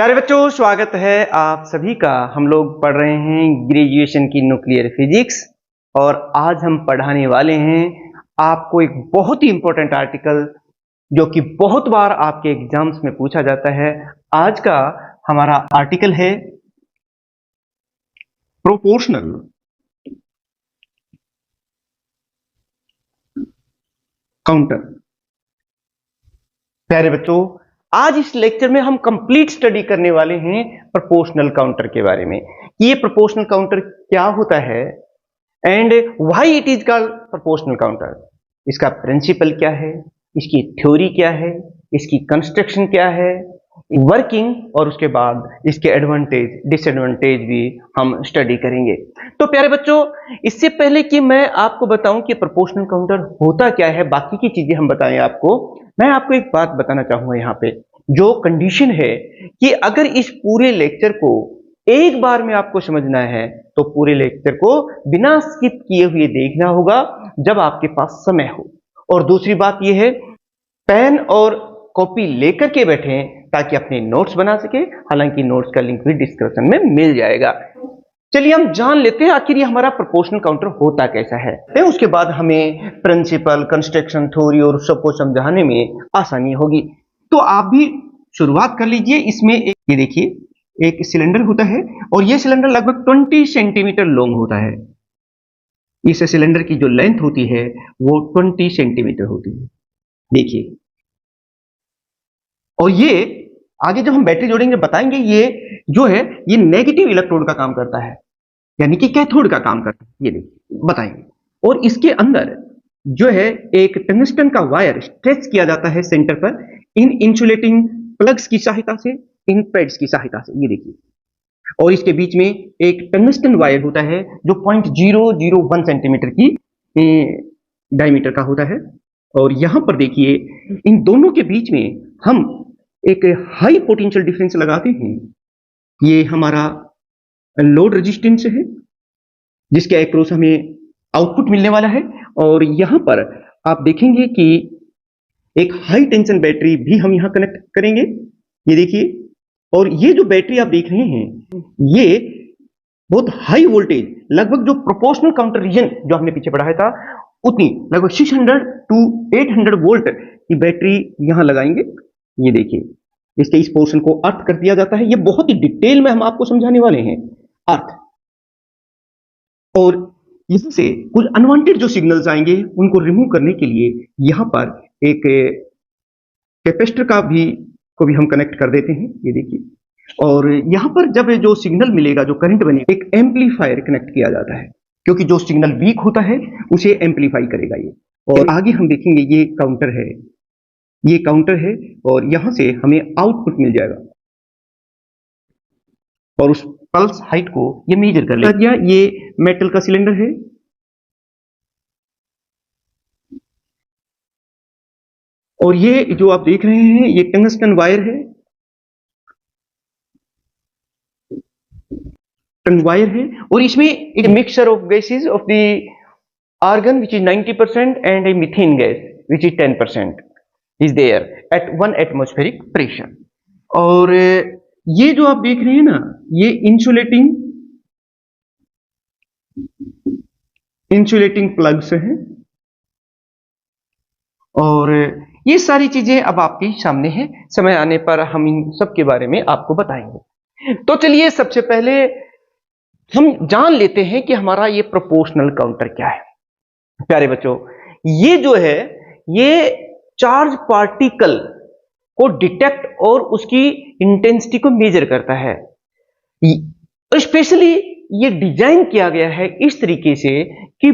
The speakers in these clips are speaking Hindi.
प्यारे बच्चों, स्वागत है आप सभी का। हम लोग पढ़ रहे हैं ग्रेजुएशन की न्यूक्लियर फिजिक्स और आज हम पढ़ाने वाले हैं आपको एक बहुत ही इंपॉर्टेंट आर्टिकल जो कि बहुत बार आपके एग्जाम्स में पूछा जाता है। आज का हमारा आर्टिकल है प्रोपोर्शनल काउंटर। प्यारे बच्चों, आज इस लेक्चर में हम कंप्लीट स्टडी करने वाले हैं प्रोपोर्शनल काउंटर के बारे में। ये प्रोपोर्शनल काउंटर क्या होता है and why it is called proportional counter. इसका प्रिंसिपल क्या है, इसकी थ्योरी क्या है, इसकी कंस्ट्रक्शन क्या है, वर्किंग और उसके बाद इसके एडवांटेज डिसएडवांटेज भी हम स्टडी करेंगे। तो प्यारे बच्चों, इससे पहले कि मैं आपको बताऊं कि प्रोपोर्शनल काउंटर होता क्या है, बाकी की चीजें हम बताएं आपको, मैं आपको एक बात बताना चाहूंगा। यहाँ पे जो कंडीशन है कि अगर इस पूरे लेक्चर को एक बार में आपको समझना है तो पूरे लेक्चर को बिना स्किप किए हुए देखना होगा जब आपके पास समय हो। और दूसरी बात यह है, पेन और कॉपी लेकर के बैठें ताकि अपने नोट्स बना सके। हालांकि नोट्स का लिंक भी डिस्क्रिप्शन में मिल जाएगा। चलिए हम जान लेते हैं आखिर ये हमारा प्रोपोर्शनल काउंटर होता कैसा है। तो उसके बाद हमें प्रिंसिपल, कंस्ट्रक्शन, थ्योरी और सबको समझाने में आसानी होगी। तो आप भी शुरुआत कर लीजिए। इसमें एक ये देखिए एक सिलेंडर होता है और ये सिलेंडर लगभग 20 सेंटीमीटर लॉन्ग होता है। इस सिलेंडर की जो लेंथ होती है वो 20 सेंटीमीटर होती है, देखिए। और ये आगे जब हम बैटरी जोड़ेंगे बताएंगे, ये जो है ये नेगेटिव इलेक्ट्रोड का काम करता है, यानी कि कैथोड का काम करता है, ये देखिए बताएंगे। और इसके अंदर जो है एक टंगस्टन का वायर स्ट्रेच किया जाता है सेंटर पर इन इंसुलेटिंग प्लग्स की सहायता से, इन पैड्स की सहायता से, ये देखिए। और इसके बीच में एक टंगस्टन वायर होता है जो 0.001 सेंटीमीटर की डायमीटर का होता है। और यहां पर देखिए इन दोनों के बीच में हम एक हाई पोटेंशियल डिफरेंस लगाते हैं। ये हमारा लोड रेजिस्टेंस है जिसके अक्रॉस हमें आउटपुट मिलने वाला है। और यहां पर आप देखेंगे कि एक हाई टेंशन बैटरी भी हम यहां कनेक्ट करेंगे, ये देखिए। और ये जो बैटरी आप देख रहे हैं ये बहुत हाई वोल्टेज, लगभग जो प्रोपोर्शनल काउंटर रीजन जो हमने पीछे पढ़ाया था उतनी लगभग 600 टू 800 वोल्ट की बैटरी यहां लगाएंगे, ये देखिए। इसके इस पोर्शन को अर्थ कर दिया जाता है। ये बहुत ही डिटेल में हम आपको समझाने वाले हैं अर्थ। और इससे कुछ अनवांटेड जो सिग्नल्स आएंगे उनको रिमूव करने के लिए यहां पर एक कैपेसिटर को भी हम कनेक्ट कर देते हैं, ये देखिए। और यहां पर जब जो सिग्नल मिलेगा, जो करंट बनेगा, एक एम्पलीफायर कनेक्ट किया जाता है क्योंकि जो सिग्नल वीक होता है उसे एम्पलीफाई करेगा ये। और आगे हम देखेंगे ये काउंटर है, ये काउंटर है और यहां से हमें आउटपुट मिल जाएगा और उस पल्स हाइट को ये मेजर कर लेगा। ये मेटल का सिलेंडर है और ये जो आप देख रहे हैं ये टंगस्टन वायर है, और इसमें एक mixture of gases of the argon which is 90% and a methane gas which is 10% is there at 1 atmospheric pressure. और ये जो आप देख रहे हैं ना, ये इंसुलेटिंग प्लग्स हैं। और ये सारी चीजें अब आपके सामने हैं, समय आने पर हम इन सब के बारे में आपको बताएंगे। तो चलिए सबसे पहले हम जान लेते हैं कि हमारा ये प्रोपोर्शनल काउंटर क्या है। प्यारे बच्चों, ये जो है ये चार्ज पार्टिकल को डिटेक्ट और उसकी इंटेंसिटी को मेजर करता है। स्पेशली ये डिजाइन किया गया है इस तरीके से कि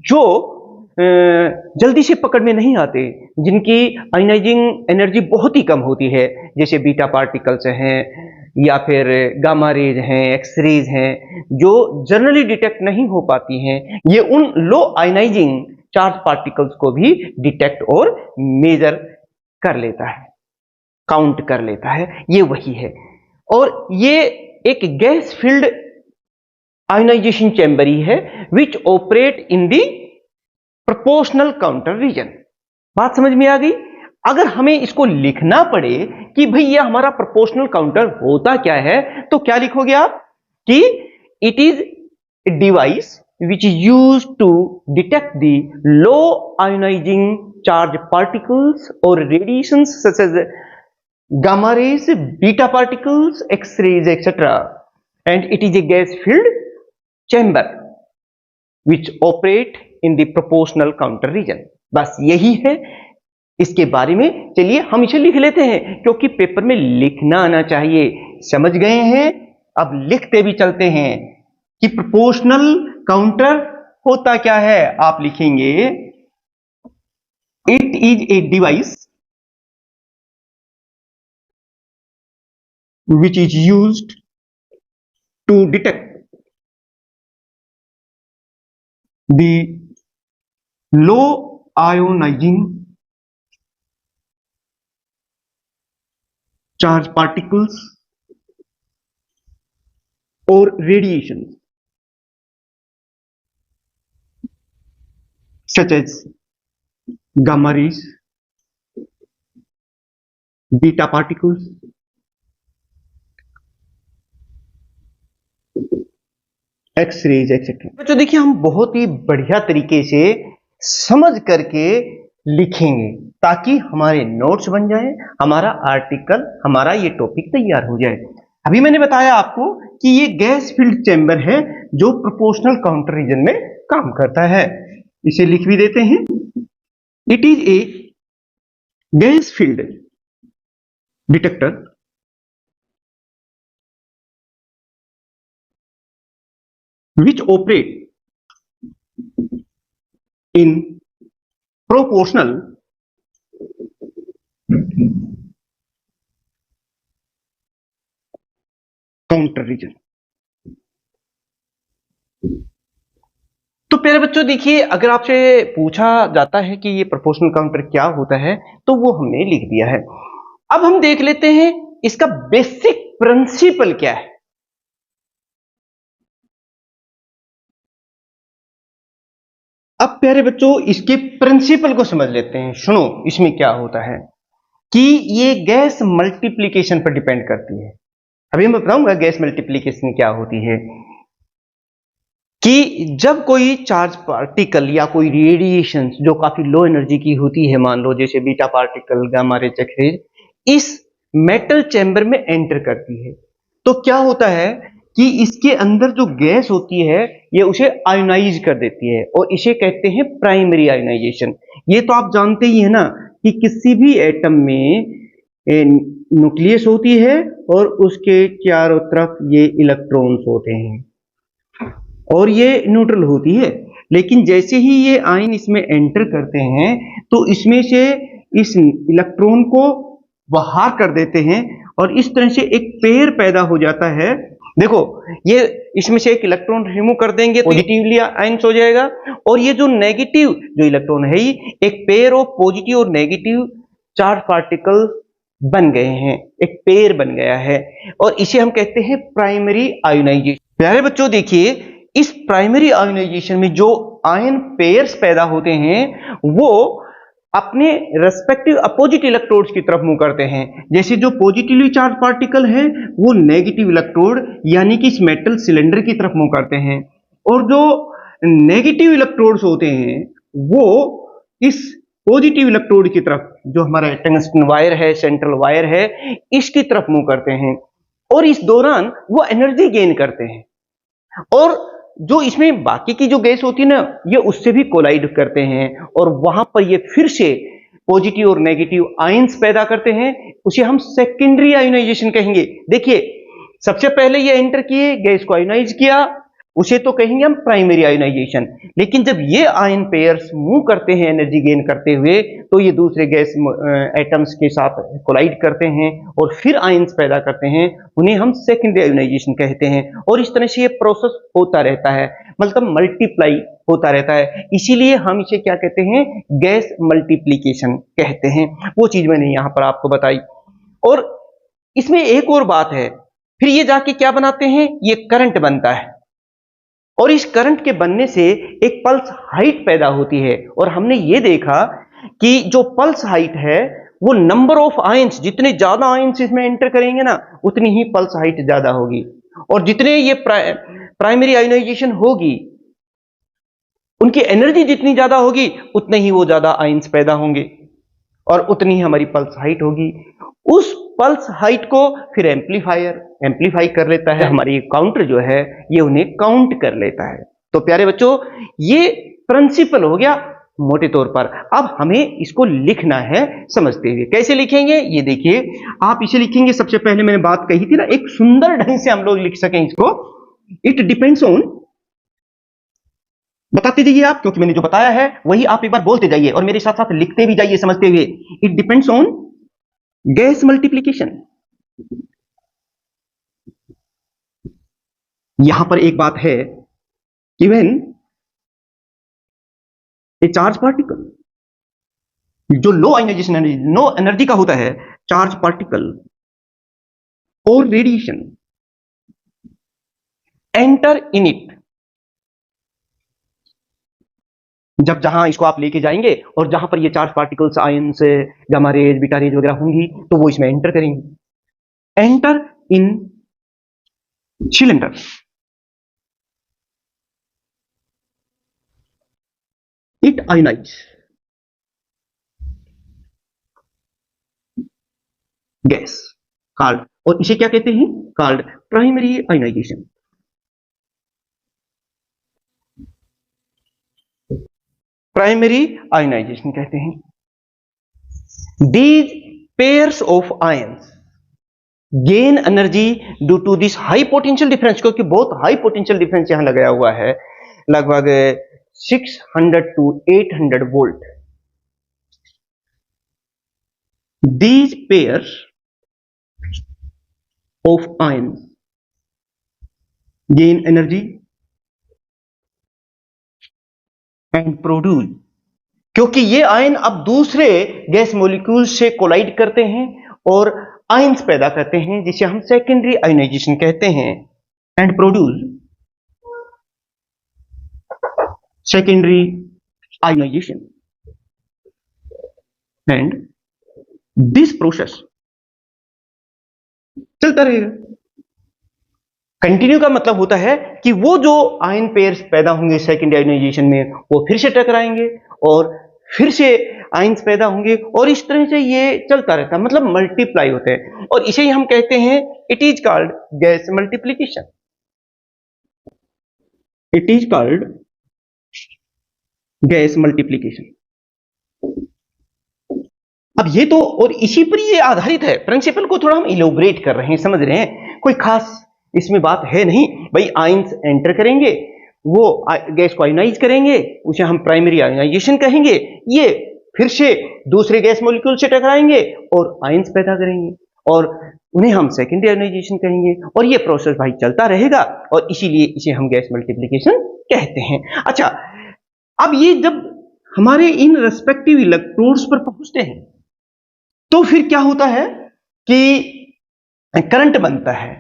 जो जल्दी से पकड़ में नहीं आते, जिनकी आयनाइजिंग एनर्जी बहुत ही कम होती है, जैसे बीटा पार्टिकल्स हैं या फिर गामा रेज हैं, एक्स रेज हैं, जो जनरली डिटेक्ट नहीं हो पाती हैं। ये उन लो आयनाइजिंग चार्ज पार्टिकल्स को भी डिटेक्ट और मेजर कर लेता है, काउंट कर लेता है, ये वही है। और ये एक गैस फील्ड आयनाइजेशन चैम्बर ही है which operate in the proportional counter region. बात समझ में आ गई? अगर हमें इसको लिखना पड़े कि भाई ये हमारा प्रोपोर्शनल काउंटर होता क्या है, तो क्या लिखोगे आप कि it is a device which is used to detect the low ionizing charge particles or radiations such as gamma rays, beta particles, X-rays, etc. And it is a gas-filled chamber which operate in the proportional counter region. बस यही है इसके बारे में। चलिए हम इसे लिख लेते हैं क्योंकि पेपर में लिखना आना चाहिए। समझ गए हैं? अब लिखते भी चलते हैं कि प्रोपोर्शनल काउंटर होता क्या है। आप लिखेंगे it is a device which is used to detect the low ionising charge particles और radiation such as gamma rays, beta particles, X-rays, etc. तो देखिए हम बहुत ही बढ़िया तरीके से समझ करके लिखेंगे ताकि हमारे नोट्स बन जाए, हमारा आर्टिकल, हमारा ये टॉपिक तैयार हो जाए। अभी मैंने बताया आपको कि ये गैस फील्ड चैम्बर है जो प्रोपोर्शनल काउंटर रीजन में काम करता है। इसे लिख भी देते हैं। It is a gas filled detector which operate in proportional counter region। तो प्यारे बच्चों देखिए, अगर आपसे पूछा जाता है कि ये प्रोपोर्शनल काउंटर क्या होता है तो वो हमने लिख दिया है। अब हम देख लेते हैं इसका बेसिक प्रिंसिपल क्या है। अब प्यारे बच्चों इसके प्रिंसिपल को समझ लेते हैं। सुनो इसमें क्या होता है कि ये गैस मल्टीप्लिकेशन पर डिपेंड करती है। अभी मैं बताऊंगा गैस मल्टीप्लिकेशन क्या होती है कि जब कोई चार्ज पार्टिकल या कोई रेडिएशन जो काफी लो एनर्जी की होती है, मान लो जैसे beta particle, gamma ray, x-ray, इस मेटल चैम्बर में एंटर करती है तो क्या होता है कि इसके अंदर जो गैस होती है ये उसे आयोनाइज कर देती है और इसे कहते हैं प्राइमरी आयोनाइजेशन। ये तो आप जानते ही है ना कि किसी भी एटम में न्यूक्लियस होती है और उसके चारों तरफ ये इलेक्ट्रॉन्स होते हैं और ये न्यूट्रल होती है। लेकिन जैसे ही ये आयन इसमें एंटर करते हैं तो इसमें से इस इलेक्ट्रॉन को बाहर कर देते हैं और इस तरह से एक पेयर पैदा हो जाता है। देखो ये इसमें से एक इलेक्ट्रॉन रिमूव कर देंगे तो पॉजिटिवली आयंस हो जाएगा और ये जो नेगेटिव जो इलेक्ट्रॉन है एक पेयर ऑफ पॉजिटिव और नेगेटिव चार्ज पार्टिकल बन गए हैं, एक पेयर बन गया है और इसे हम कहते हैं प्राइमरी आयोनाइजेशन। प्यारे बच्चों देखिए इस प्राइमरी आयोनाइजेशन में जो आयन पेयर्स पैदा होते हैं वो अपने रेस्पेक्टिव अपोजिट इलेक्ट्रोड्स की तरफ मूव करते हैं। जैसे जो पॉजिटिवली चार्ज पार्टिकल है वो नेगेटिव इलेक्ट्रोड यानी कि इस मेटल सिलेंडर की तरफ मूव करते हैं और जो नेगेटिव इलेक्ट्रोड्स होते हैं वो इस पॉजिटिव इलेक्ट्रोड की तरफ, जो हमारा टंगस्टन वायर है, सेंट्रल वायर है, इसकी तरफ मूव करते हैं और इस दौरान वो एनर्जी गेन करते हैं और जो इसमें बाकी की जो गैस होती है ना ये उससे भी कोलाइड करते हैं और वहां पर ये फिर से पॉजिटिव और नेगेटिव आयंस पैदा करते हैं। उसे हम सेकेंडरी आयोनाइजेशन कहेंगे। देखिए सबसे पहले ये एंटर किए, गैस को आयोनाइज किया, उसे तो कहेंगे हम प्राइमरी आयोनाइजेशन। लेकिन जब ये आयन पेयर्स मूव करते हैं एनर्जी गेन करते हुए तो ये दूसरे गैस एटम्स के साथ कोलाइड करते हैं और फिर आयंस पैदा करते हैं, उन्हें हम सेकेंडरी आयोनाइजेशन कहते हैं और इस तरह से ये प्रोसेस होता रहता है, मतलब मल्टीप्लाई होता रहता है। इसीलिए हम इसे क्या कहते हैं, गैस मल्टीप्लिकेशन कहते हैं। वो चीज मैंने यहां पर आपको बताई। और इसमें एक और बात है, फिर ये जाके क्या बनाते हैं, ये करंट बनता है और इस करंट के बनने से एक पल्स हाइट पैदा होती है और हमने ये देखा कि जो पल्स हाइट है वो नंबर ऑफ आयंस, जितने ज्यादा आयंस इसमें एंटर करेंगे ना, उतनी ही पल्स हाइट ज्यादा होगी, और जितने ये प्राइमरी आयोनाइजेशन होगी, उनकी एनर्जी जितनी ज्यादा होगी, उतने ही वो ज्यादा आयंस पैदा होंगे और उतनी ही हमारी पल्स हाइट होगी। उस पल्स हाइट को फिर एम्पलीफाई कर लेता है, हमारी काउंटर जो है ये उन्हें काउंट कर लेता है। तो प्यारे बच्चों, ये प्रिंसिपल हो गया मोटे तौर पर। अब हमें इसको लिखना है समझते हुए। कैसे लिखेंगे ये देखिए, आप इसे लिखेंगे, सबसे पहले मैंने बात कही थी ना, एक सुंदर ढंग से हम लोग लिख सकें इसको। इट डिपेंड्स ऑन, बताते जाइए आप, क्योंकि मैंने जो बताया है वही आप एक बार बोलते जाइए और मेरे साथ साथ लिखते भी जाइए समझते हुए। It depends on gas multiplication. यहां पर एक बात है कि व्हेन ए चार्ज पार्टिकल, जो लो आयनाइजेशन एनर्जी, नो एनर्जी का होता है, चार्ज पार्टिकल और रेडिएशन एंटर इन इट, जब जहां इसको आप लेके जाएंगे और जहां पर ये charge particles, ions, gamma rays, beta rays वगैरह होंगी, तो वो इसमें एंटर करेंगे। Enter in cylinder, it ionise gas called, और इसे क्या कहते हैं, called primary ionisation. Primary ionisation कहते हैं। These pairs of ions gain energy due to this high potential difference, क्योंकि बहुत हाई पोटेंशियल डिफरेंस यहां लगाया हुआ है, लगभग 600 to 800 volt. These pairs of ions gain energy and produce, क्योंकि ये आयन अब दूसरे गैस मॉलिक्यूल से कोलाइड करते हैं और आयंस पैदा करते हैं, जिसे हम सेकेंडरी आयोनाइजेशन कहते हैं। And produce secondary ionisation, and this process चलता रहेगा। कंटिन्यू का मतलब होता है कि वो जो आयन पेयर्स पैदा होंगे सेकेंडरी आयोनाइजेशन में, वो फिर से टकराएंगे और फिर से आयंस पैदा होंगे, और इस तरह से ये चलता रहता है, मतलब मल्टीप्लाई होते हैं, और इसे ही हम कहते हैं, it is called gas multiplication. It is called gas multiplication. अब ये तो, और इसी पर ये आधारित है, प्रिंसिपल को थोड़ा हम इलोबरेट कर रहे हैं, समझ रहे हैं, कोई खास इसमें बात है नहीं भाई। आयंस एंटर करेंगे, वो गैस को आयोनाइज करेंगे, उसे हम प्राइमरी आयोनाइजेशन कहेंगे, ये फिर से दूसरे गैस मॉलिक्यूल से टकराएंगे और आयंस पैदा करेंगे, और उन्हें हम सेकेंडरी आयोनाइजेशन कहेंगे, और ये प्रोसेस भाई चलता रहेगा, और इसीलिए इसे हम गैस मल्टीप्लिकेशन कहते हैं। अच्छा, अब ये जब हमारे इन रेस्पेक्टिव इलेक्ट्रोड्स पर पहुंचते हैं, तो फिर क्या होता है कि करंट बनता है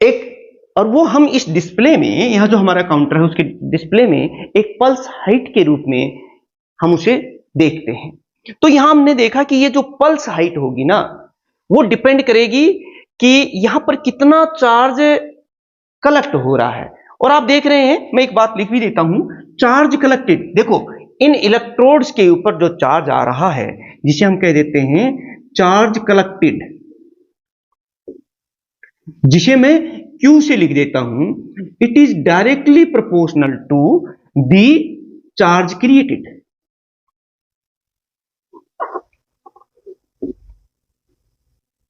एक, और वो हम इस डिस्प्ले में, यहां जो हमारा काउंटर है उसके डिस्प्ले में एक पल्स हाइट के रूप में हम उसे देखते हैं। तो यहां हमने देखा कि ये जो पल्स हाइट होगी ना, वो डिपेंड करेगी कि यहां पर कितना चार्ज कलेक्ट हो रहा है। और आप देख रहे हैं, मैं एक बात लिख भी देता हूं, चार्ज कलेक्टेड। देखो, इन इलेक्ट्रोड्स के ऊपर जो चार्ज आ रहा है, जिसे हम कह देते हैं चार्ज कलेक्टेड, जिसे मैं Q से लिख देता हूं, it is directly proportional to the charge created.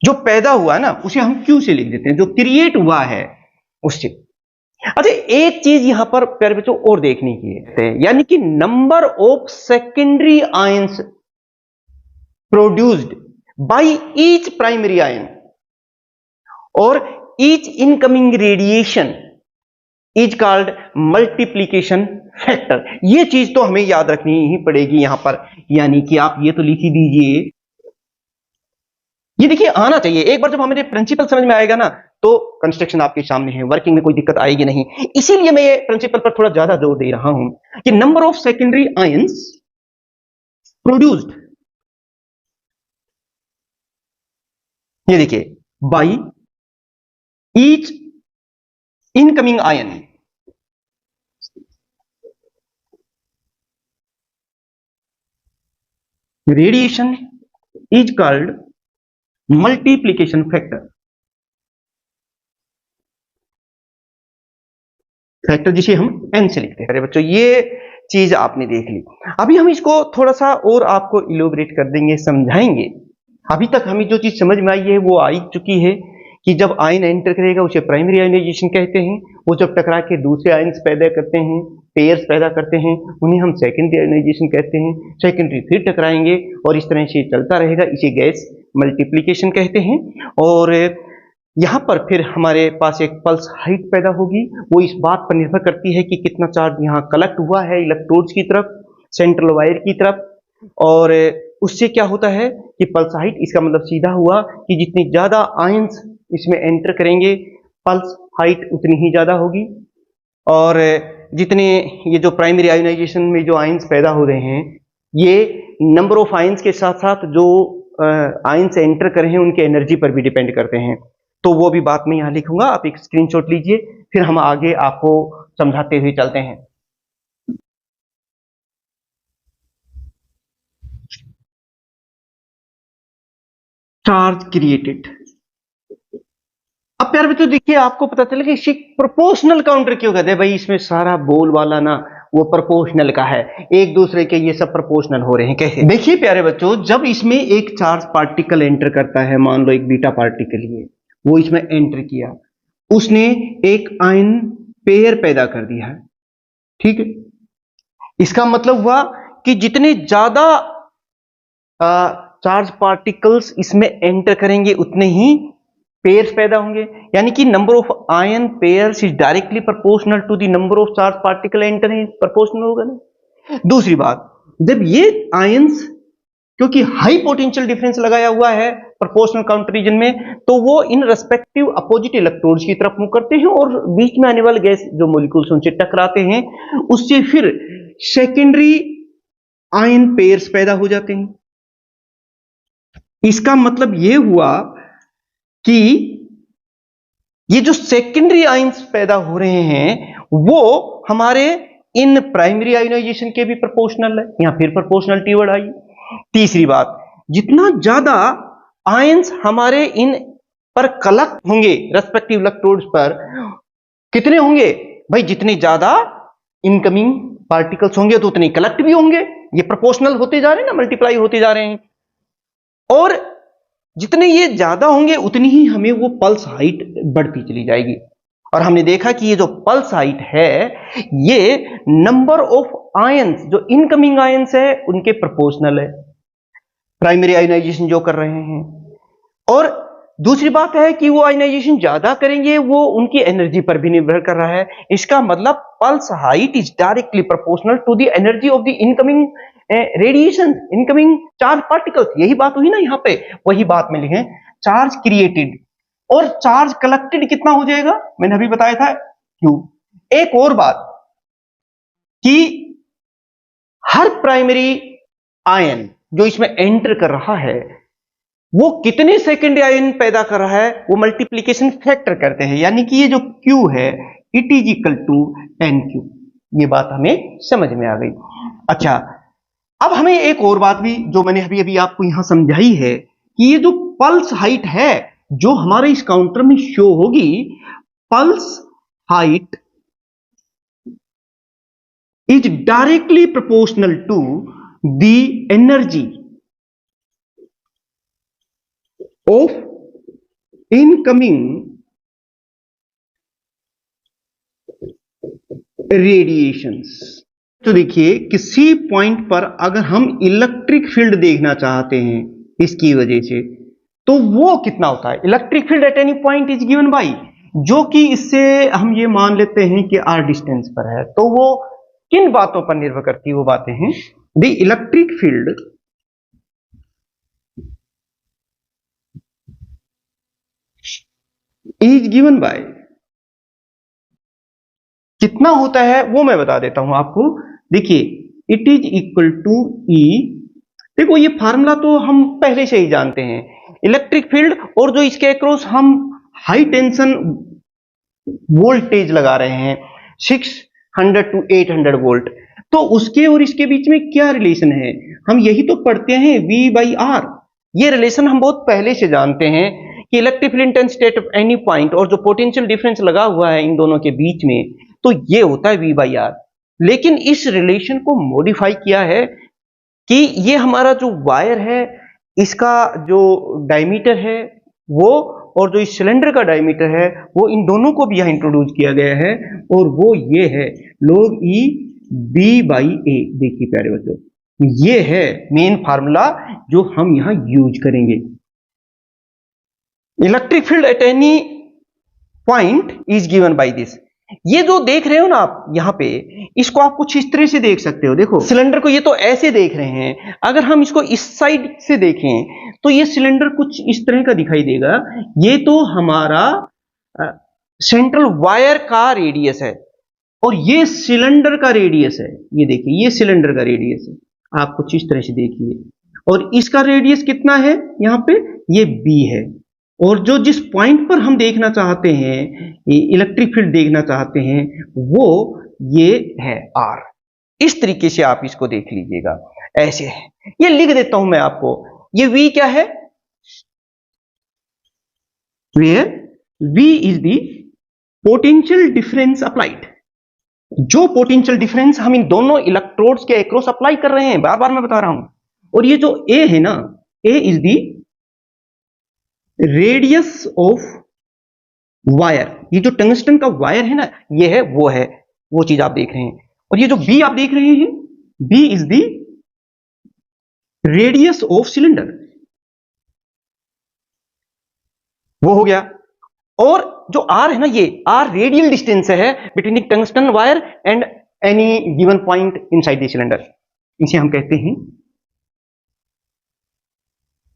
जो पैदा हुआ है ना, उसे हम Q से लिख देते हैं, जो क्रिएट हुआ है उससे। अच्छा, एक चीज यहां पर प्यारे बच्चों और देखने की है, यानी कि number of secondary ions produced by each primary ion और each incoming radiation is called multiplication factor. ये चीज तो हमें याद रखनी ही पड़ेगी यहां पर, यानी कि आप ये तो लिख ही दीजिए, ये देखिए आना चाहिए। एक बार जब हमें प्रिंसिपल समझ में आएगा ना, तो कंस्ट्रक्शन आपके सामने है, वर्किंग में कोई दिक्कत आएगी नहीं। इसीलिए मैं ये प्रिंसिपल पर थोड़ा ज्यादा जोर दे रहा हूं कि number of secondary ions produced ये देखिए, by each incoming ion, radiation is called multiplication factor. Factor जिसे हम n से लिखते हैं। अरे बच्चों, ये चीज आपने देख ली। अभी हम इसको थोड़ा सा और आपको इलोबरेट कर देंगे, समझाएंगे। अभी तक हमें जो चीज समझ में आई है वो आ चुकी है कि जब आयन एंटर करेगा उसे प्राइमरी आयनाइजेशन कहते हैं। वो जब टकरा के दूसरे आयन्स पैदा करते हैं, पेयर्स पैदा करते हैं, उन्हें हम सेकेंडरी आयनाइजेशन कहते हैं। सेकेंडरी फिर टकराएंगे और इस तरह से चलता रहेगा, इसे गैस मल्टीप्लीकेशन कहते हैं। और यहां पर फिर हमारे पास एक पल्स हाइट पैदा होगी। वो इस बात पर निर्भर करती है कि कितना चार्ज यहाँ कलेक्ट हुआ है इलेक्ट्रोड्स की तरफ, सेंट्रल वायर की तरफ। और उससे क्या होता है कि पल्स हाइट, इसका मतलब सीधा हुआ कि जितनी ज्यादा आयंस इसमें एंटर करेंगे पल्स हाइट उतनी ही ज्यादा होगी। और जितने ये जो प्राइमरी आयोनाइजेशन में जो आयंस पैदा हो रहे हैं, ये नंबर ऑफ आयंस के साथ साथ जो आयंस एंटर कर रहे हैं उनके एनर्जी पर भी डिपेंड करते हैं। तो वो भी बात मैं यहां लिखूंगा, आप एक स्क्रीनशॉट लीजिए, फिर हम आगे आपको समझाते हुए चलते हैं। Charge created. अब प्यारे बच्चों देखिए, आपको पता चला कि इसे प्रोपोर्शनल काउंटर क्यों कहते हैं। भाई इसमें सारा बोल वाला ना वो प्रोपोर्शनल का है, एक दूसरे के ये सब प्रोपोर्शनल हो रहे हैं। कैसे? देखिए प्यारे बच्चों, जब इसमें एक चार्ज पार्टिकल एंटर करता है, मान लो एक बीटा पार्टिकल ही है, वो इसमें एंटर किया, उसने एक आयन पेयर पैदा कर दिया है, ठीक है। इसका मतलब हुआ कि जितने ज्यादा चार्ज पार्टिकल्स इसमें एंटर करेंगे उतने ही पेयर्स पैदा होंगे, यानी कि number of ion pairs is directly proportional to the number of charge particle entering, proportional होगा ना। दूसरी बात, जब ये आयंस, क्योंकि हाई पोटेंशियल डिफरेंस लगाया हुआ है प्रोपोर्शनल काउंटर रीजन में, तो वो इन रेस्पेक्टिव अपोजिट इलेक्ट्रोड्स की तरफ मूव करते हैं और बीच में आने वाले गैस जो मॉलिक्यूल्स उनसे टकराते हैं, उससे फिर सेकेंडरी आयन पेयर्स पैदा हो जाते हैं। इसका मतलब यह हुआ कि ये जो सेकेंडरी आयंस पैदा हो रहे हैं वो हमारे इन प्राइमरी आयोनाइजेशन के भी प्रोपोर्शनल है, यहां फिर प्रोपोर्शनलिटी वर्ड आई। तीसरी बात, जितना ज्यादा आयंस हमारे इन पर कलेक्ट होंगे रेस्पेक्टिव इलेक्ट्रोड्स पर, कितने होंगे भाई, जितने ज्यादा इनकमिंग पार्टिकल्स होंगे तो उतने कलेक्ट भी होंगे। ये प्रोपोर्शनल होते जा रहे हैं ना, मल्टीप्लाई होते जा रहे हैं। और जितने ये ज्यादा होंगे उतनी ही हमें वो पल्स हाइट बढ़ती चली जाएगी। और हमने देखा कि ये जो पल्स हाइट है ये नंबर ऑफ आयंस, जो इनकमिंग आयंस है उनके प्रोपोर्शनल है, प्राइमरी आयोनाइजेशन जो कर रहे हैं। और दूसरी बात है कि वो आयोनाइजेशन ज्यादा करेंगे, वो उनकी एनर्जी पर भी निर्भर कर रहा है। इसका मतलब pulse height is directly proportional to the energy of the incoming radiation, incoming charge particles. यही बात हुई ना यहाँ पे, वही बात में लिखे चार्ज क्रिएटेड और चार्ज कलेक्टेड कितना हो जाएगा, मैंने अभी बताया था क्यू। एक और बात कि हर प्राइमरी आयन जो इसमें एंटर कर रहा है वो कितने सेकेंडरी आयन पैदा कर रहा है, वो मल्टीप्लीकेशन फैक्टर करते हैं, यानी कि ये जो Q है it is equal to NQ। ये बात हमें समझ में आ गई। अच्छा, अब हमें एक और बात भी जो मैंने अभी अभी आपको यहां समझाई है कि ये जो पल्स हाइट है जो हमारे इस काउंटर में शो होगी, pulse height is directly proportional to the energy of incoming radiations. तो देखिए, किसी पॉइंट पर अगर हम इलेक्ट्रिक फील्ड देखना चाहते हैं इसकी वजह से, तो वो कितना होता है, electric field at any point is given by, जो कि इससे हम ये मान लेते हैं कि r डिस्टेंस पर है। तो वो किन बातों पर निर्भर करती है, वो बातें हैं the electric field is given by, कितना होता है वो मैं बता देता हूं आपको। देखिए, it is equal to E। देखो ये फार्मूला तो हम पहले से ही जानते हैं, इलेक्ट्रिक फील्ड और जो इसके अक्रॉस हम हाई टेंशन वोल्टेज लगा रहे हैं 600 टू 800 वोल्ट, तो उसके और इसके बीच में क्या रिलेशन है? हम यही तो पढ़ते हैं V/R। ये रिलेशन हम बहुत पहले से जानते हैं कि electric field intensity at any point और जो पोटेंशियल डिफरेंस लगा हुआ है इन दोनों के बीच में, तो ये होता है V/R। लेकिन इस रिलेशन को मॉडिफाई किया है कि ये हमारा जो वायर है इसका जो डायमीटर है वो, और जो इस सिलेंडर का डायमीटर है वो, इन दोनों को भी यहां इंट्रोड्यूस किया गया है, और वो ये है log E B/A। देखिए प्यारे बच्चों, ये है मेन फार्मूला जो हम यहां यूज करेंगे। Electric field at any point is given by this. ये जो देख रहे हो ना आप यहां पे, इसको आप कुछ इस तरह से देख सकते हो। देखो सिलेंडर को ये तो ऐसे देख रहे हैं, अगर हम इसको इस साइड से देखें तो ये सिलेंडर कुछ इस तरह का दिखाई देगा। ये तो हमारा सेंट्रल वायर का रेडियस है और ये सिलेंडर का रेडियस है। ये देखिए ये सिलेंडर का रेडियस है, आप कुछ इस तरह से देखिए, और इसका रेडियस कितना है यहां पे, ये B है। और जो जिस पॉइंट पर हम देखना चाहते हैं, इलेक्ट्रिक फील्ड देखना चाहते हैं, वो ये है R। इस तरीके से आप इसको देख लीजिएगा, ऐसे है। ये लिख देता हूं मैं आपको, ये V क्या है, where V is the potential difference applied. जो पोटेंशियल डिफरेंस हम इन दोनों इलेक्ट्रोड्स के अक्रॉस अप्लाई कर रहे हैं, बार बार मैं बता रहा हूं। और ये जो A है ना, A is the radius of wire. ये जो टंगस्टन का वायर है ना, ये है वो चीज आप देख रहे हैं। और ये जो B आप देख रहे हैं, B is the radius of cylinder, वो हो गया। और जो R है ना, ये R रेडियल डिस्टेंस है between the tungsten wire and any given point inside the cylinder. इसे हम कहते हैं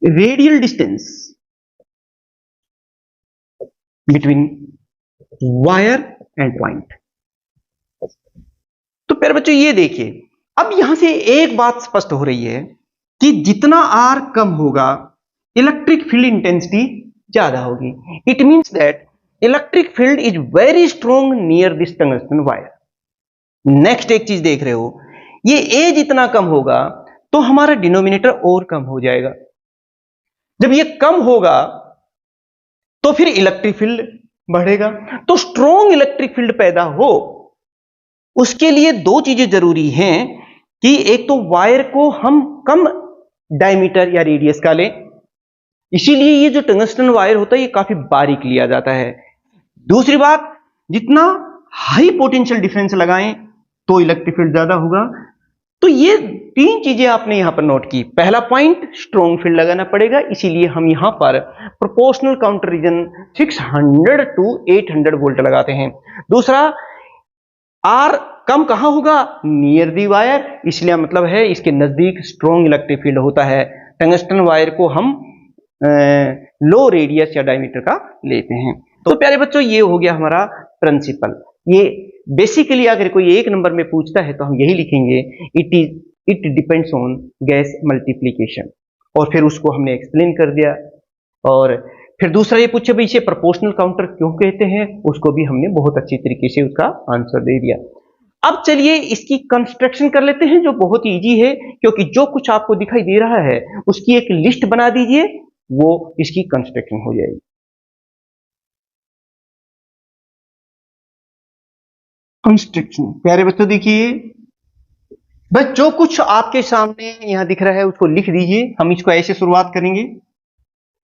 radial distance between wire and point. तो प्यारे बच्चों ये देखिए, अब यहां से एक बात स्पष्ट हो रही है कि जितना R कम होगा इलेक्ट्रिक फील्ड इंटेंसिटी ज्यादा होगी। It means that electric field is very strong near this tungsten wire. Next एक चीज देख रहे हो, ये A जितना कम होगा तो हमारा डिनोमिनेटर और कम हो जाएगा। जब ये कम होगा तो फिर इलेक्ट्रिक फील्ड बढ़ेगा। तो स्ट्रॉन्ग इलेक्ट्रिक फील्ड पैदा हो उसके लिए दो चीजें जरूरी हैं कि एक तो वायर को हम कम डायमीटर या रेडियस का लें, इसीलिए ये जो टंगस्टन वायर होता है ये काफी बारीक लिया जाता है। दूसरी बात, जितना हाई पोटेंशियल डिफरेंस लगाएं तो इलेक्ट्रिक फील्ड ज्यादा होगा। तो ये तीन चीजें आपने यहां पर नोट की। पहला पॉइंट, स्ट्रॉन्ग फील्ड लगाना पड़ेगा, इसीलिए हम यहां पर proportional counter region 600 to 800 volt लगाते हैं। दूसरा, R कम कहां होगा, नियर दी वायर, इसलिए मतलब है इसके नजदीक स्ट्रॉन्ग इलेक्ट्रिक फील्ड होता है। टंगस्टन वायर को हम लो रेडियस या डायमीटर का लेते हैं। तो प्यारे बच्चों ये हो गया हमारा प्रिंसिपल। ये बेसिकली अगर कोई एक नंबर में पूछता है तो हम यही लिखेंगे, it depends on gas multiplication, और फिर उसको हमने एक्सप्लेन कर दिया। और फिर दूसरा ये पूछे भाई इसे प्रोपोर्शनल काउंटर क्यों कहते हैं, उसको भी हमने बहुत अच्छी तरीके से उसका आंसर दे दिया। अब चलिए इसकी कंस्ट्रक्शन कर लेते हैं, जो बहुत इजी है, क्योंकि जो कुछ आपको दिखाई दे रहा है उसकी एक लिस्ट बना दीजिए, वो इसकी कंस्ट्रक्शन हो जाएगी। कंस्ट्रक्शन प्यारे बच्चों देखिए, बस जो कुछ आपके सामने यहां दिख रहा है उसको लिख दीजिए। हम इसको ऐसे शुरुआत करेंगे,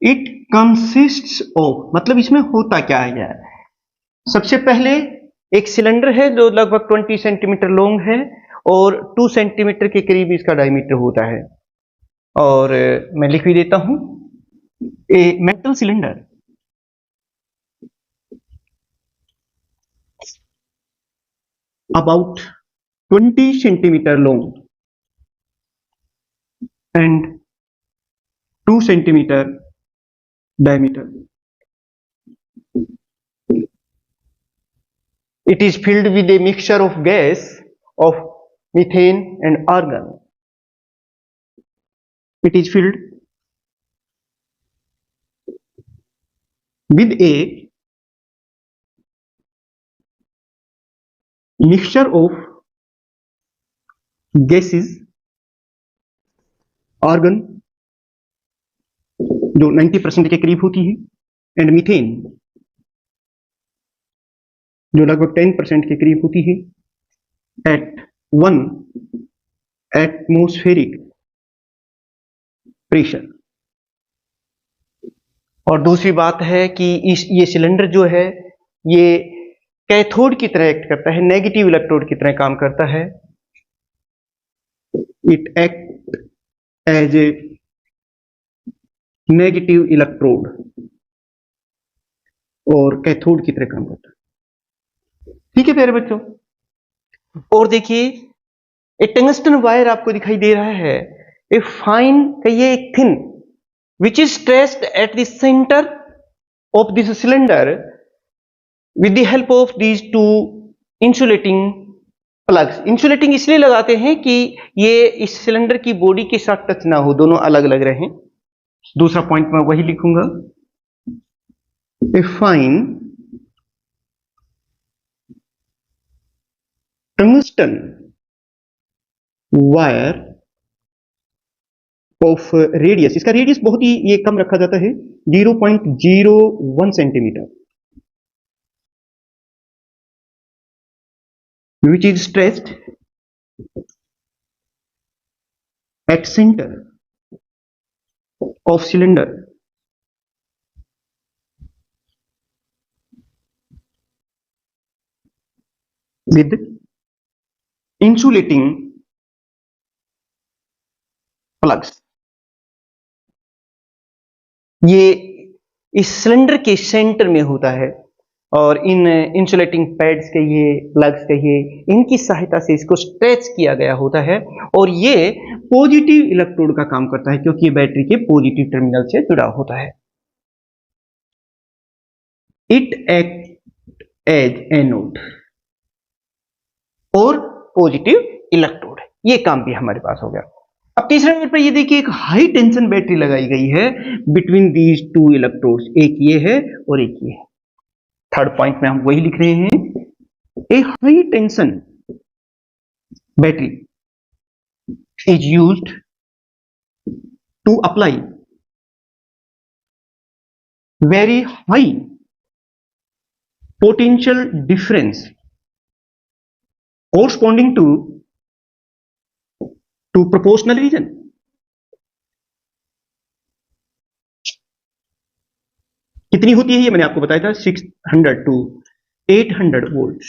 इट कंसिस्ट्स ऑफ, मतलब इसमें होता क्या है यार। सबसे पहले एक सिलेंडर है जो लगभग 20 सेंटीमीटर लॉन्ग है और 2 सेंटीमीटर के करीब इसका डायमीटर होता है। और मैं लिख भी देता हूं, a metal cylinder about 20 centimeter long and 2 centimeter diameter. It is filled with a mixture of gas of methane and argon. It is filled with a mixture of gases, argon जो 90% के करीब होती है, एंड मीथेन जो लगभग 10% के करीब होती है, एट 1 एटमॉस्फेरिक प्रेशर। और दूसरी बात है कि ये सिलेंडर जो है ये कैथोड की तरह एक्ट करता है, नेगेटिव इलेक्ट्रोड की तरह काम करता है। It act as a negative electrode और कैथोड की तरह काम करता है। ठीक है प्यारे बच्चों, और देखिए एक टंगस्टन वायर आपको दिखाई दे रहा है, ए फाइन कहिए एक thin which is stressed at the center of this cylinder with the help of these two insulating plugs। Insulating इसलिए लगाते हैं कि ये इस सिलेंडर की बॉडी के साथ टच ना हो, दोनों अलग अलग रहें। दूसरा पॉइंट मैं वही लिखूंगा, a fine tungsten wire of radius, इसका रेडियस बहुत ही ये कम रखा जाता है, 0.01 centimetre, which is stressed at center of cylinder with insulating plugs। ये इस सिलेंडर के सेंटर में होता है और इन इंसुलेटिंग पैड्स कहिए, प्लग्स कहिए, इनकी सहायता से इसको स्ट्रेच किया गया होता है और ये पॉजिटिव इलेक्ट्रोड का काम करता है क्योंकि ये बैटरी के पॉजिटिव टर्मिनल से जुड़ा होता है। इट एक्ट एज एनोड और पॉजिटिव इलेक्ट्रोड, ये काम भी हमारे पास हो गया। अब तीसरे नंबर पर ये देखिए एक हाई टेंशन बैटरी लगाई गई है बिटवीन दीज टू इलेक्ट्रोड्स, एक ये है और एक ये है। थर्ड पॉइंट में हम वही लिख रहे हैं, a high tension battery is used to apply very high potential difference corresponding to proportional region। कितनी होती है ये मैंने आपको बताया था, 600 to 800 volts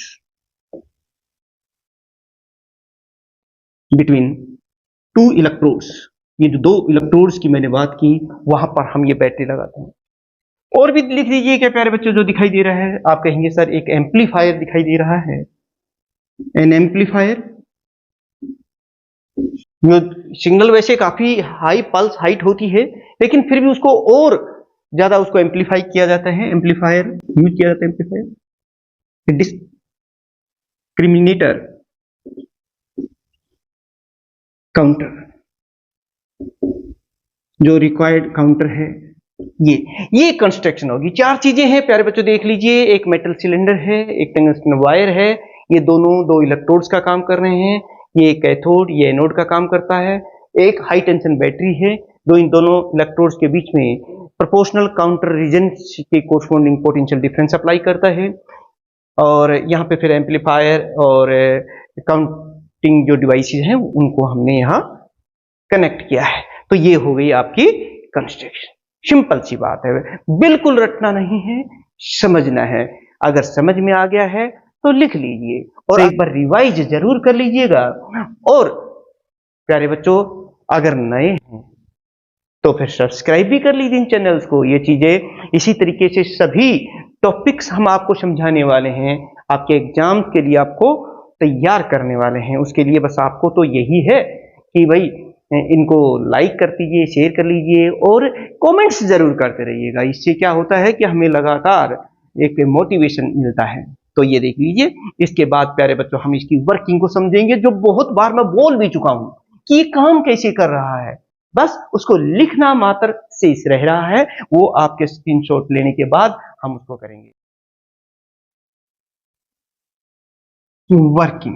between two electrodes. ये जो दो इलेक्ट्रोड्स की मैंने बात की वहां पर हम ये बैटरी लगाते हैं। और भी लिख दीजिए क्या प्यारे बच्चों, जो दिखाई दे रहा है आप कहेंगे सर एक एम्पलीफायर दिखाई दे रहा है। एन एम्पलीफायर जो सिग्नल वैसे काफी हाई पल्स हाइट होती है लेकिन फिर भी उसको और ज्यादा उसको एम्पलीफाई किया जाता है, एम्पलीफायर यूज किया जाता है। एम्पलीफायर डिस्क्रिमिनेटर काउंटर जो रिक्वायर्ड काउंटर है, ये कंस्ट्रक्शन होगी। चार चीजें हैं प्यारे बच्चों, देख लीजिए, एक मेटल सिलेंडर है, एक टंगस्टन वायर है, ये दोनों दो इलेक्ट्रोड्स का काम कर रहे हैं, ये कैथोड ये एनोड का काम करता है, एक हाई टेंशन बैटरी है जो इन दोनों इलेक्ट्रोड्स के बीच में प्रोपोर्शनल काउंटर रीजन के कोरस्पॉन्डिंग पोटेंशियल डिफरेंस अप्लाई करता है। और यहाँ पे फिर एम्पलीफायर और काउंटिंग जो डिवाइसेस हैं उनको हमने यहाँ कनेक्ट किया है। तो ये हो गई आपकी कंस्ट्रक्शन। सिंपल सी बात है, बिल्कुल रटना नहीं है, समझना है। अगर समझ में आ गया है तो लिख लीजिए और एक बार रिवाइज जरूर कर लीजिएगा। और प्यारे बच्चों अगर नए हैं तो फिर सब्सक्राइब भी कर लीजिए इन चैनल्स को। ये चीजें इसी तरीके से सभी टॉपिक्स हम आपको समझाने वाले हैं, आपके एग्जाम के लिए आपको तैयार करने वाले हैं। उसके लिए बस आपको तो यही है कि भाई इनको लाइक कर दीजिए, शेयर कर लीजिए और कमेंट्स जरूर करते रहिएगा। इससे क्या होता है कि हमें लगातार एक मोटिवेशन मिलता है। तो ये देख लीजिए, इसके बाद प्यारे बच्चों हम इसकी वर्किंग को समझेंगे, जो बहुत बार मैं बोल भी चुका हूं कि ये काम कैसे कर रहा है। बस उसको लिखना मात्र शेष रह रहा है, वो आपके स्क्रीनशॉट लेने के बाद हम उसको करेंगे। वर्किंग।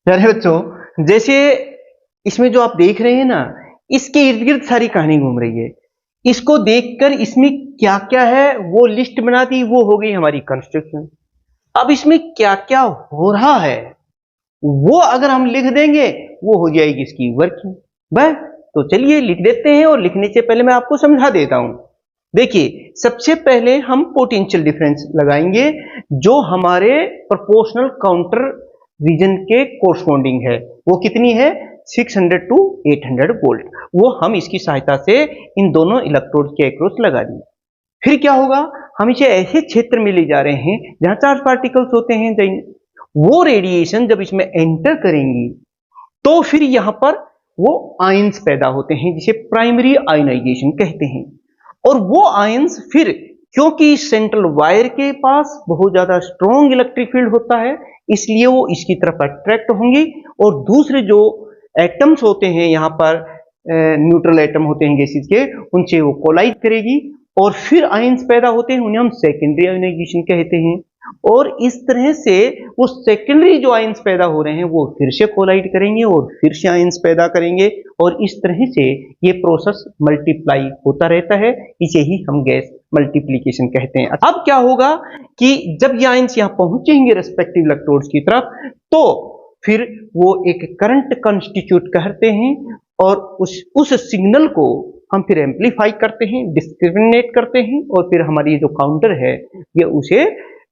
प्यारे बच्चों, जैसे इसमें जो आप देख रहे हैं ना, इसके इर्द गिर्द सारी कहानी घूम रही है। इसको देखकर इसमें क्या क्या है वो लिस्ट बना दी, वो हो गई हमारी कंस्ट्रक्शन। अब इसमें क्या क्या हो रहा है वो अगर हम लिख देंगे, वो हो जाएगी इसकी वर्किंग। बस तो चलिए लिख देते हैं, और लिखने से पहले मैं आपको समझा देता हूं। देखिए, सबसे पहले हम पोटेंशियल डिफरेंस लगाएंगे, जो हमारे प्रोपोर्शनल काउंटर रीजन के कोरस्पॉन्डिंग है। वो कितनी है? 600 टू 800 वोल्ट। वो हम इसकी सहायता से इन दोनों इलेक्ट्रोड के अक्रॉस लगा देंगे। फिर क्या होगा, हम इसे ऐसे क्षेत्र में ले जा रहे हैं जहां चार्ज पार्टिकल्स होते हैं। वो रेडिएशन जब इसमें एंटर करेंगी तो फिर यहां पर वो आयंस पैदा होते हैं, जिसे प्राइमरी आयनाइजेशन कहते हैं। और वो आयंस फिर, क्योंकि सेंट्रल वायर के पास बहुत ज्यादा स्ट्रॉन्ग इलेक्ट्रिक फील्ड होता है, इसलिए वो इसकी तरफ अट्रैक्ट होंगे, और दूसरे जो एटम्स होते हैं यहां पर, न्यूट्रल एटम होते हैं गैसेस के, उनसे वो कोलाइड करेगी, और फिर आयंस पैदा होते हैं, उन्हें हम सेकेंडरी आयनाइजेशन कहते हैं। और इस तरह से वो सेकेंडरी जो आयंस पैदा हो रहे हैं वो फिर से कोलाइड करेंगे और फिर से आयंस पैदा करेंगे, और इस तरह से ये प्रोसेस मल्टीप्लाई होता रहता है। इसे ही हम गैस मल्टीप्लिकेशन कहते हैं। अब क्या होगा कि जब ये आयंस यहां पहुंचेंगे रेस्पेक्टिव इलेक्ट्रोड्स की तरफ, तो फिर वो एक करंट कंस्टिट्यूट करते हैं, और उस सिग्नल को हम फिर एम्पलीफाई करते हैं, डिस्क्रिमिनेट करते हैं, और फिर हमारी जो काउंटर है ये उसे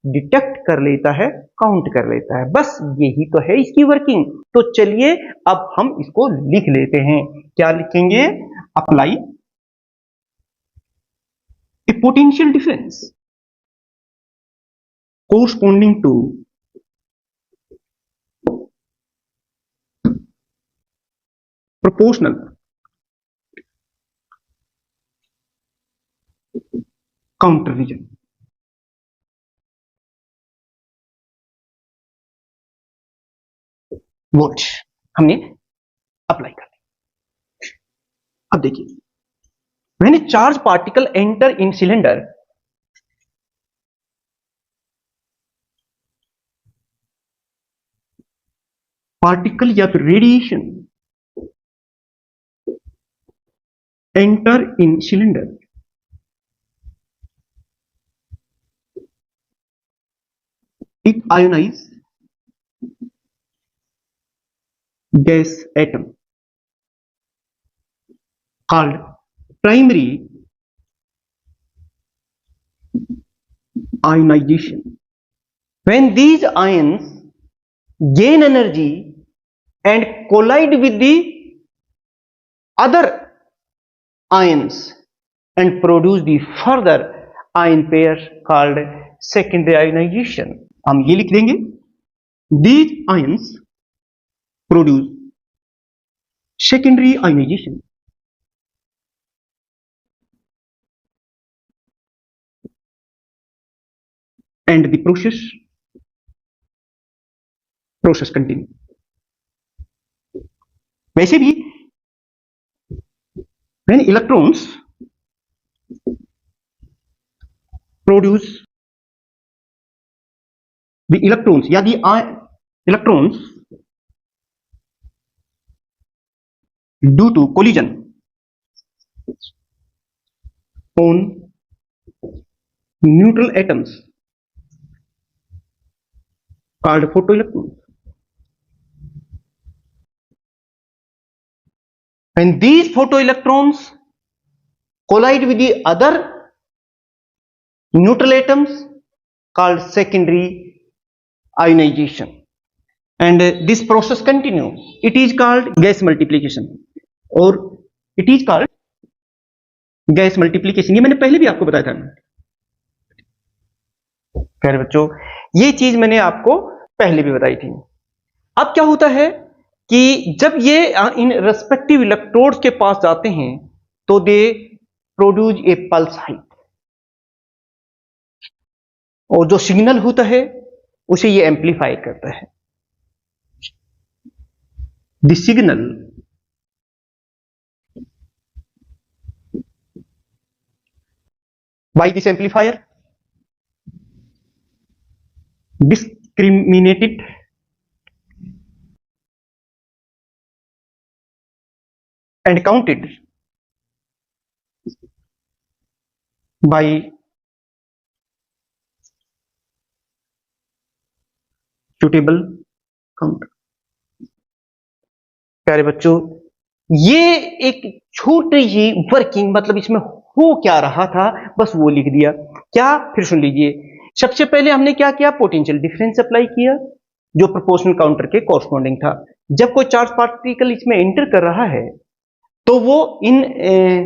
डिटेक्ट कर लेता है, काउंट कर लेता है। बस यही तो है इसकी वर्किंग। तो चलिए अब हम इसको लिख लेते हैं। क्या लिखेंगे? Apply a potential difference corresponding to proportional counter region। Volt हमने अप्लाई कर दिया। अब देखिए, when a charge particle enter in cylinder, particle या फिर radiation enter in cylinder, it ionize gas atom called primary ionization. When these ions gain energy and collide with the other ions and produce the further ion pairs called secondary ionization. हम ये लिख देंगे, these ions produce secondary ionization and the process continue. वैसे भी when electrons produce the electrons या the electrons due to collision on neutral atoms called photoelectrons. When these photoelectrons collide with the other neutral atoms called secondary ionization, and this process continue. It is called gas multiplication, और it is called gas multiplication। ये मैंने पहले भी आपको बताया था। प्यारे बच्चों, ये चीज मैंने आपको पहले भी बताई थी। अब क्या होता है कि जब ये इन रेस्पेक्टिव इलेक्ट्रोड्स के पास जाते हैं तो they produce a pulse height, और जो सिग्नल होता है उसे ये एम्पलीफाई करता है। The signal By this amplifier, discriminated and counted by suitable counter। प्यारे बच्चों, ये एक छोटी ही वर्किंग, मतलब इसमें हो क्या रहा था बस वो लिख दिया। क्या, फिर सुन लीजिए। सबसे पहले हमने क्या किया, पोटेंशियल डिफरेंस अप्लाई किया जो प्रोपोर्शनल काउंटर के कॉरस्पॉन्डिंग था। जब कोई चार्ज पार्टिकल इसमें एंटर कर रहा है तो वो इन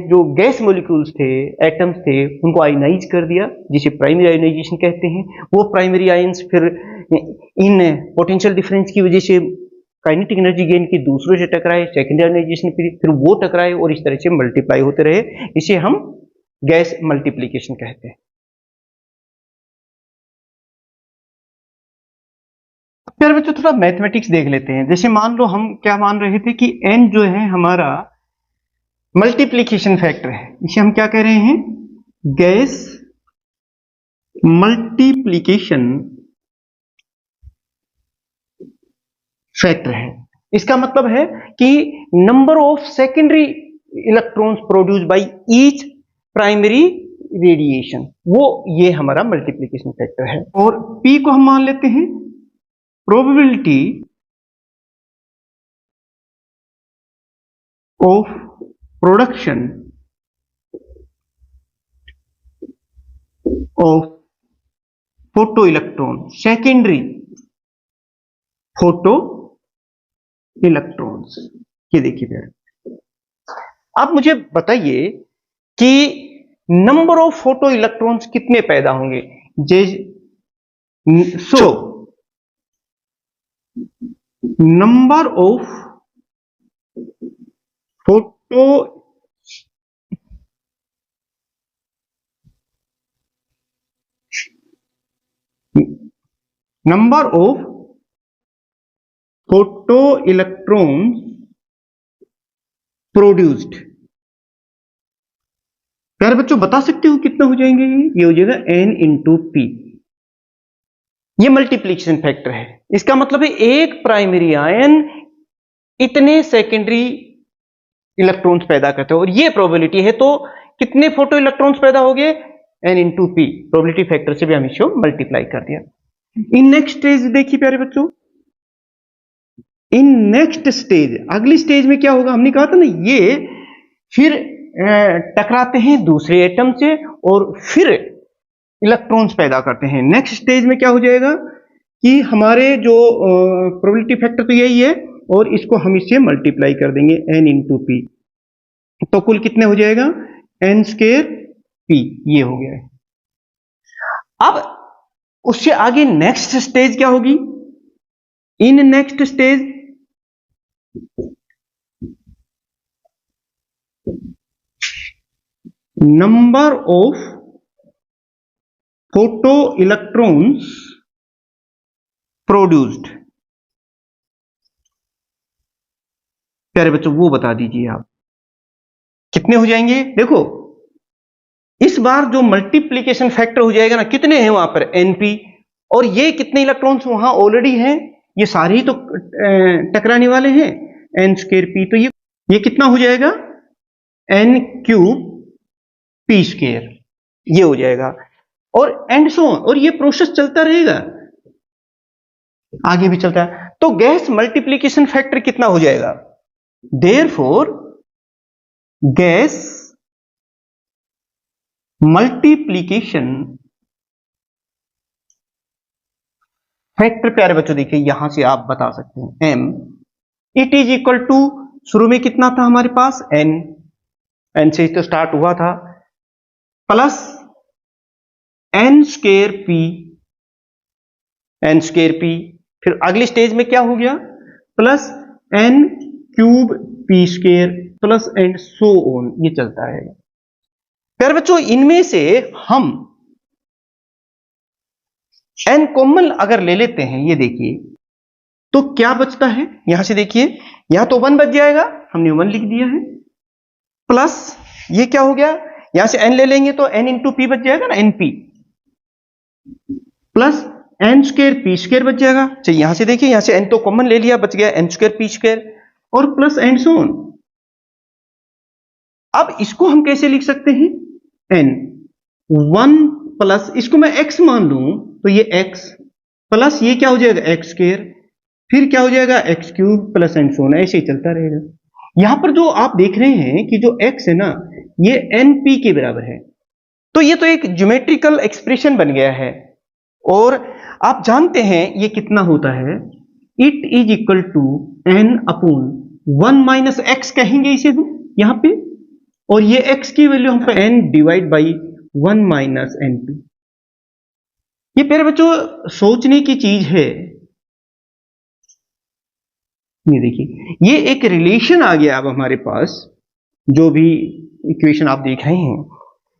जो गैस मॉलिक्यूल्स थे, एटम्स थे, उनको आयनाइज कर दिया, जिसे प्राइमरी आयनाइजेशन कहते हैं। वो प्राइमरी आयंस फिर इन पोटेंशियल डिफरेंस की वजह से काइनेटिक एनर्जी गेन की दूसरों से टकराए, सेकेंडरी आयनाइजेशन फिर वो टकराए और इस तरह से मल्टीप्लाई होते रहे। इसे हम गैस मल्टीप्लीकेशन कहते हैं। फिर बच्चों थोड़ा मैथमेटिक्स देख लेते हैं। जैसे मान लो हम क्या मान रहे थे कि n जो है हमारा मल्टीप्लीकेशन फैक्टर है, इसे हम क्या कह रहे हैं, गैस मल्टीप्लीकेशन फैक्टर है। इसका मतलब है कि number of secondary electrons produce by each primary radiation, वो ये हमारा मल्टीप्लीकेशन फैक्टर है। और P को हम मान लेते हैं probability of production of photo electron, secondary photo electrons. ये देखिए फिर आप मुझे बताइए कि नंबर ऑफ फोटो इलेक्ट्रॉन्स कितने पैदा होंगे। So number of photo number of photo electrons produced. प्यारे बच्चों बता सकते हो कितना हो जाएंगे, ये हो जाएगा n इंटू पी। ये मल्टीप्लीकेशन फैक्टर है। इसका मतलब है एक प्राइमरी आयन इतने सेकेंडरी इलेक्ट्रॉन्स पैदा करते हैं, और ये प्रोबेबिलिटी है। तो कितने फोटो इलेक्ट्रॉन्स पैदा हो गए, n into P. Probability factor से भी हम इसको मल्टीप्लाई कर दिया। इन नेक्स्ट स्टेज देखिए प्यारे बच्चों, इन नेक्स्ट स्टेज, अगली स्टेज में क्या होगा, हमने कहा था ना, ये फिर टकराते हैं दूसरे एटम से और फिर इलेक्ट्रॉन्स पैदा करते हैं। नेक्स्ट स्टेज में क्या हो जाएगा कि हमारे जो प्रोबेबिलिटी फैक्टर तो यही है, और इसको हम इससे मल्टीप्लाई कर देंगे n इंटू पी। तो कुल कितने हो जाएगा, n स्क्वायर p। ये हो गया है। अब उससे आगे नेक्स्ट स्टेज क्या होगी, in next stage number of photo electrons produced. प्यारे बच्चों वो बता दीजिए आप कितने हो जाएंगे। देखो इस बार जो मल्टीप्लीकेशन फैक्टर हो जाएगा ना, कितने हैं वहां पर, np, और ये कितने इलेक्ट्रॉन्स वहां ऑलरेडी हैं, ये सारे ही तो टकराने वाले हैं, n स्क्वायर p। तो ये कितना हो जाएगा, n क्यूब p स्क्वायर, ये हो जाएगा। और एंड सो ऑन, और ये प्रोसेस चलता रहेगा, आगे भी चलता है। तो गैस मल्टीप्लीकेशन फैक्टर कितना हो जाएगा, देयरफॉर गैस मल्टीप्लीकेशन फैक्टर, प्यारे बच्चों देखिए यहां से आप बता सकते हैं m, it is equal to, शुरू में कितना था हमारे पास, n से तो स्टार्ट हुआ था, प्लस n स्क्वायर p, फिर अगली स्टेज में क्या हो गया, plus n cube p square, plus and so on, ये चलता रहेगा। प्यारे बच्चों इनमें से हम n कॉमन अगर ले लेते हैं, ये देखिए तो क्या बचता है, यहां से देखिए, यहां तो 1 बच जाएगा, हमने 1 लिख दिया है, प्लस ये क्या हो गया, यहां से n ले लेंगे तो n इंटू पी बच जाएगा ना, N P plus N square P square बच जाएगा। चलिए यहां से देखिए, यहां से n तो कॉमन ले लिया, बच गया एन स्क्र पी स्क्र और प्लस एंड सो ऑन। अब इसको हम कैसे लिख सकते हैं, n 1 प्लस, इसको मैं x मान लूं तो ये x प्लस ये क्या हो जाएगा एक्स स्क्र, फिर क्या हो जाएगा x cube plus and so on, ऐसे ही चलता रहेगा। यहां पर जो आप देख रहे हैं कि जो x है ना ये np के बराबर है, तो ये तो एक ज्योमेट्रिकल एक्सप्रेशन बन गया है। और आप जानते हैं ये कितना होता है, it is equal to n upon 1 minus x कहेंगे इसे हम यहां पे, और ये x की वैल्यू हम पे n divide by 1 minus N P. ये प्यारे बच्चों सोचने की चीज है। ये देखिए ये एक रिलेशन आ गया अब हमारे पास, जो भी इक्वेशन आप देख रहे हैं,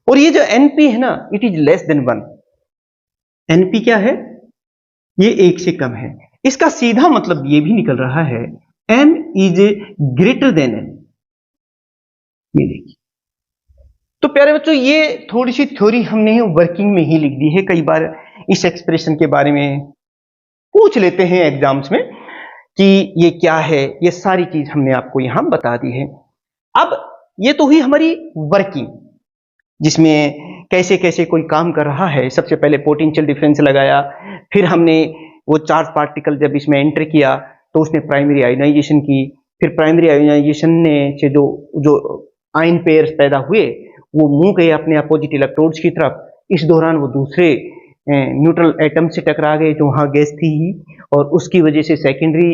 और ये जो एनपी है ना it is less than 1। NP क्या है, ये 1 से कम है। इसका सीधा मतलब ये भी निकल रहा है m is greater than n। ये देखिए, तो प्यारे बच्चों ये थोड़ी सी थ्योरी हमने वर्किंग में ही लिख दी है। कई बार इस एक्सप्रेशन के बारे में पूछ लेते हैं एग्जाम्स में कि ये क्या है, ये सारी चीज हमने आपको यहां बता दी है। अब ये तो हुई हमारी वर्किंग, जिसमें कैसे कैसे कोई काम कर रहा है। सबसे पहले पोटेंशियल डिफरेंस लगाया, फिर हमने वो चार्ज पार्टिकल जब इसमें एंटर किया तो उसने प्राइमरी आयोनाइजेशन की, फिर प्राइमरी आयोनाइजेशन ने से जो जो आयन पेयर्स पैदा हुए वो मूव गए अपने अपोजिट इलेक्ट्रोड्स की तरफ। इस दौरान वो दूसरे न्यूट्रल एटम से टकरा गए जो वहां गैस थी ही, और उसकी वजह से सेकेंडरी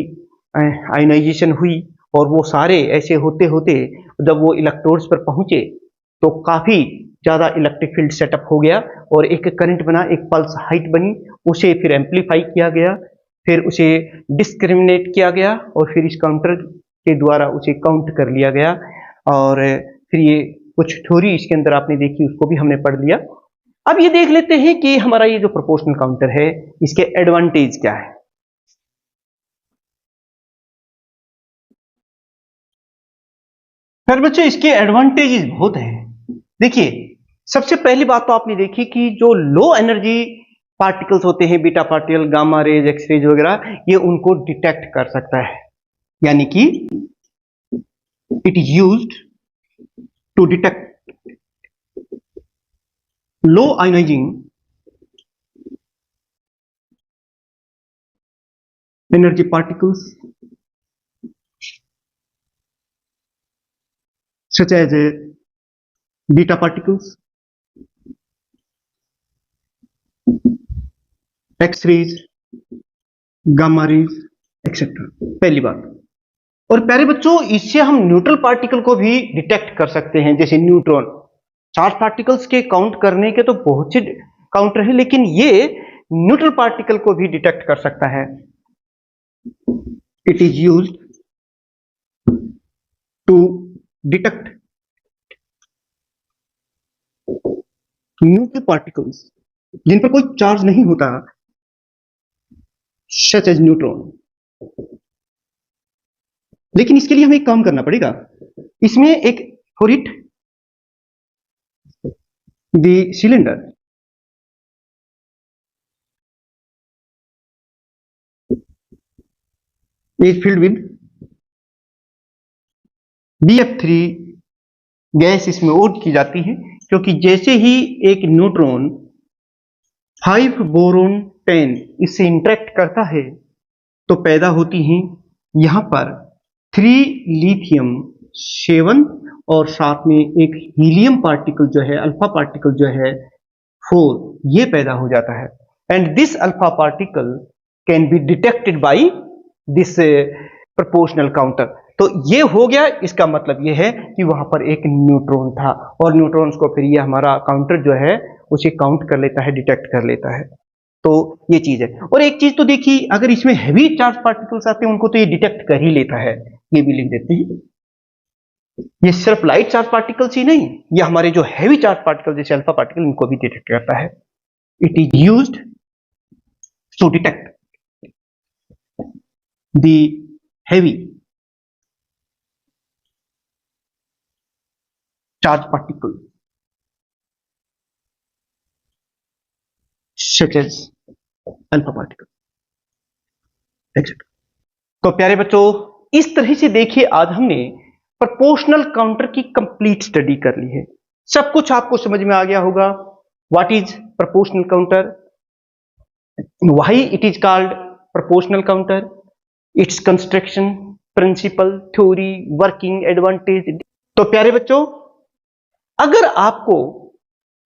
आयोनाइजेशन हुई। और वो सारे ऐसे होते होते जब वो इलेक्ट्रोड्स पर पहुंचे तो काफी ज्यादा इलेक्ट्रिक फील्ड सेटअप हो गया और एक करंट बना, एक पल्स हाइट बनी। उसे फिर एम्पलीफाई किया गया, फिर उसे डिस्क्रिमिनेट किया गया, और फिर इस काउंटर के द्वारा उसे काउंट कर लिया गया। और फिर ये कुछ थ्योरी इसके अंदर आपने देखी, उसको भी हमने पढ़ लिया। अब ये देख लेते हैं कि हमारा ये जो प्रोपोर्शनल काउंटर है इसके एडवांटेज क्या है। फिर बच्चों इसके एडवांटेजेस बहुत हैं। देखिए सबसे पहली बात तो आपने देखी कि जो लो एनर्जी पार्टिकल्स होते हैं, beta particle, gamma rays, x rays वगैरह, ये उनको डिटेक्ट कर सकता है। यानी कि it is used to detect low ionising energy particles such as beta particles, x-rays, gamma rays etcetera. पहली बात। और प्यारे बच्चों इससे हम न्यूट्रल पार्टिकल को भी डिटेक्ट कर सकते हैं, जैसे न्यूट्रॉन। चार्ज पार्टिकल्स के काउंट करने के तो बहुत से काउंटर है, लेकिन ये न्यूट्रल पार्टिकल को भी डिटेक्ट कर सकता है। It is used to detect neutral particles जिन पर कोई चार्ज नहीं होता, सच एज न्यूट्रॉन। लेकिन इसके लिए हमें एक काम करना पड़ेगा, इसमें एक for it the cylinder is filled with BF3 gas इसमें ऐड की जाती है, क्योंकि जैसे ही एक न्यूट्रॉन 5 बोरोन 10 इससे इंटरेक्ट करता है तो पैदा होती हैं यहां पर 3 लिथियम 7 और साथ में एक हीलियम पार्टिकल जो है, अल्फा पार्टिकल जो है 4, ये पैदा हो जाता है। And this alpha particle can be detected by this proportional counter. तो ये हो गया, इसका मतलब ये है कि वहां पर एक न्यूट्रॉन था, और न्यूट्रॉन्स को फिर ये हमारा काउंटर जो है उसे काउंट कर लेता है, डिटेक्ट कर लेता है। तो ये चीज है। और एक चीज तो देखिए, अगर इसमें हैवी चार्ज पार्टिकल्स आते हैं उनको तो ये डिटेक्ट कर ही लेता है, ये भी लिख देते हैं। ये सिर्फ लाइट चार्ज पार्टिकल्स ही नहीं, ये हमारे जो हैवी चार्ज पार्टिकल जैसे अल्फा पार्टिकल इनको भी डिटेक्ट करता है। It is used to detect the heavy charge particle such as alpha particle, etc. तो प्यारे बच्चों, इस तरह से देखिए आज हमने प्रोपोर्शनल काउंटर की कंप्लीट स्टडी कर ली है। सब कुछ आपको समझ में आ गया होगा। What is proportional counter, why it is called proportional counter, its construction, principle, theory, working, advantage. तो प्यारे बच्चों, अगर आपको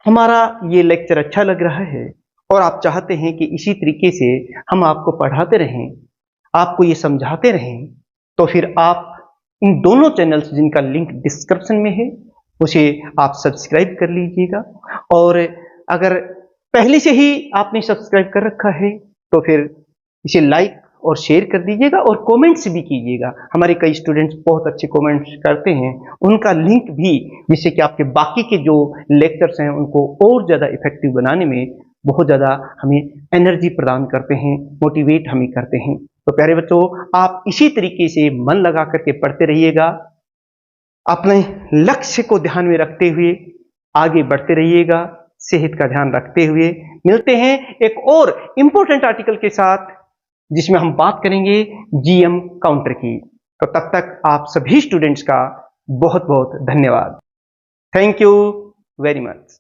हमारा ये लेक्चर अच्छा लग रहा है और आप चाहते हैं कि इसी तरीके से हम आपको पढ़ाते रहें, आपको ये समझाते रहें, तो फिर आप इन दोनों चैनल्स जिनका लिंक डिस्क्रिप्शन में है उसे आप सब्सक्राइब कर लीजिएगा। और अगर पहले से ही आपने सब्सक्राइब कर रखा है तो फिर इसे लाइक और शेयर कर दीजिएगा और कमेंट्स भी कीजिएगा। हमारे कई स्टूडेंट्स बहुत अच्छे कमेंट्स करते हैं, उनका लिंक भी, जिससे कि आपके बाकी के जो लेक्चर्स हैं उनको और ज़्यादा इफेक्टिव बनाने में बहुत ज़्यादा हमें एनर्जी प्रदान करते हैं, मोटिवेट हमें करते हैं। तो प्यारे बच्चों, आप इसी तरीके से मन लगा करके पढ़ते रहिएगा, अपने लक्ष्य को ध्यान में रखते हुए आगे बढ़ते रहिएगा, सेहत का ध्यान रखते हुए। मिलते हैं एक और इंपॉर्टेंट आर्टिकल के साथ जिसमें हम बात करेंगे जीएम काउंटर की। तो तब तक आप सभी स्टूडेंट्स का बहुत बहुत धन्यवाद। Thank you very much.